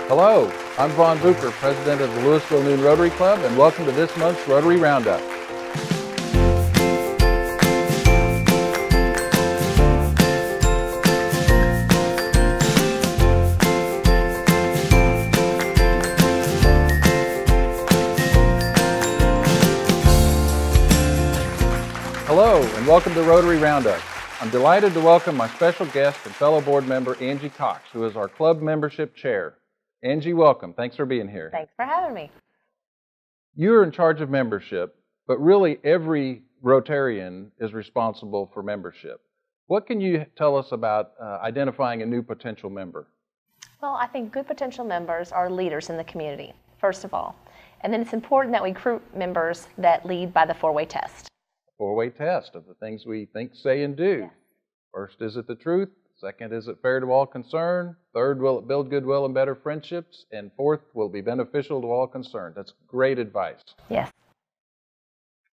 Hello, I'm Vaughn Bucher, President of the Lewisville Noon Rotary Club, and welcome to this month's Rotary Roundup. Hello, and welcome to Rotary Roundup. I'm delighted to welcome my special guest and fellow board member, Angie Cox, who is our club membership chair. Angie, welcome. Thanks for being here. Thanks for having me. You're in charge of membership, but really every Rotarian is responsible for membership. What can you tell us about identifying a new potential member? Well, I think good potential members are leaders in the community, first of all. And then it's important that we recruit members that lead by the four-way test. Four-way test of the things we think, say, and do. Yes. First, is it the truth? Second, is it fair to all concerned? Third, will it build goodwill and better friendships? And fourth, will it be beneficial to all concerned? That's great advice. Yes.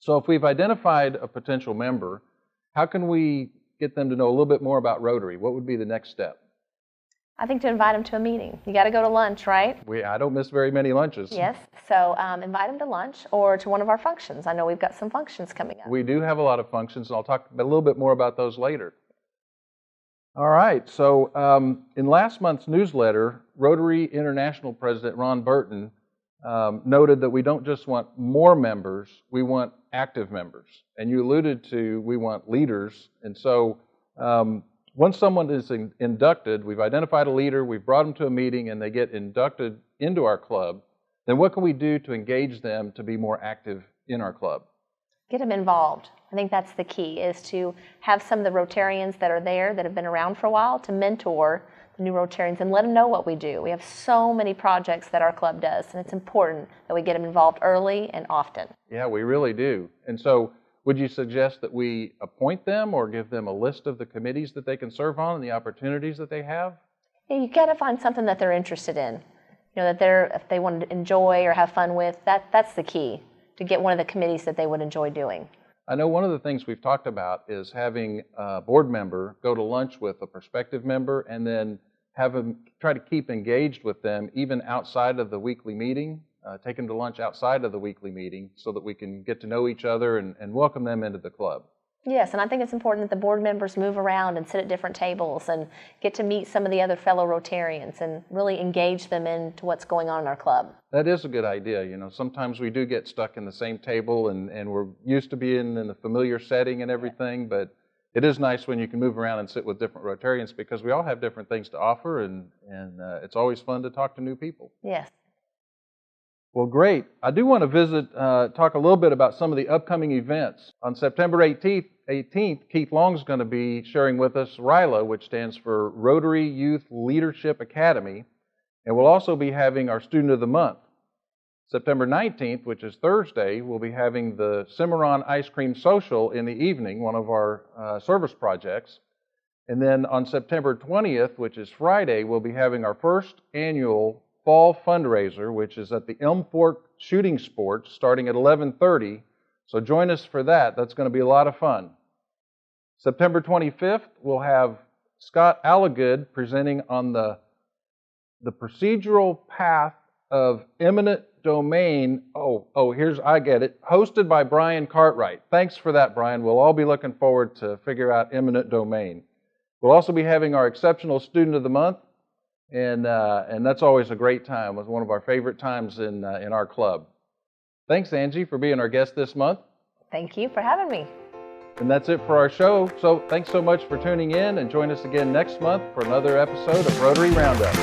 So if we've identified a potential member, how can we get them to know a little bit more about Rotary? What would be the next step? I think to invite them to a meeting. You got to go to lunch, right? I don't miss very many lunches. Yes. So invite them to lunch or to one of our functions. I know we've got some functions coming up. We do have a lot of functions, and I'll talk a little bit more about those later. All right, so in last month's newsletter, Rotary International President Ron Burton noted that we don't just want more members, we want active members. And you alluded to we want leaders. And so once someone is inducted, we've identified a leader, we've brought them to a meeting, and they get inducted into our club, then what can we do to engage them to be more active in our club? Get them involved. I think that's the key, is to have some of the Rotarians that are there that have been around for a while to mentor the new Rotarians and let them know what we do. We have so many projects that our club does, and it's important that we get them involved early and often. Yeah, we really do. And so would you suggest that we appoint them or give them a list of the committees that they can serve on and the opportunities that they have? Yeah, you got to find something that they're interested in. You know, if they want to enjoy or have fun with, that's the key, to get one of the committees that they would enjoy doing. I know one of the things we've talked about is having a board member go to lunch with a prospective member and then have them try to keep engaged with them even outside of the weekly meeting, take them to lunch outside of the weekly meeting so that we can get to know each other and welcome them into the club. Yes, and I think it's important that the board members move around and sit at different tables and get to meet some of the other fellow Rotarians and really engage them into what's going on in our club. That is a good idea. You know, sometimes we do get stuck in the same table and we're used to being in a familiar setting and everything, but it is nice when you can move around and sit with different Rotarians because we all have different things to offer and it's always fun to talk to new people. Yes. Well, great. I do want to talk a little bit about some of the upcoming events. On September 18th, Keith Long's going to be sharing with us RYLA, which stands for Rotary Youth Leadership Academy, and we'll also be having our Student of the Month. September 19th, which is Thursday, we'll be having the Cimarron Ice Cream Social in the evening, one of our service projects. And then on September 20th, which is Friday, we'll be having our first annual fall fundraiser, which is at the Elm Fork Shooting Sports starting at 11:30. So join us for that. That's going to be a lot of fun. September 25th, we'll have Scott Allagood presenting on the procedural path of eminent domain. I get it. Hosted by Brian Cartwright. Thanks for that, Brian. We'll all be looking forward to figure out eminent domain. We'll also be having our Exceptional Student of the Month. And that's always a great time. It's one of our favorite times in our club. Thanks, Angie, for being our guest this month. Thank you for having me. And that's it for our show. So thanks so much for tuning in, and join us again next month for another episode of Rotary Roundup.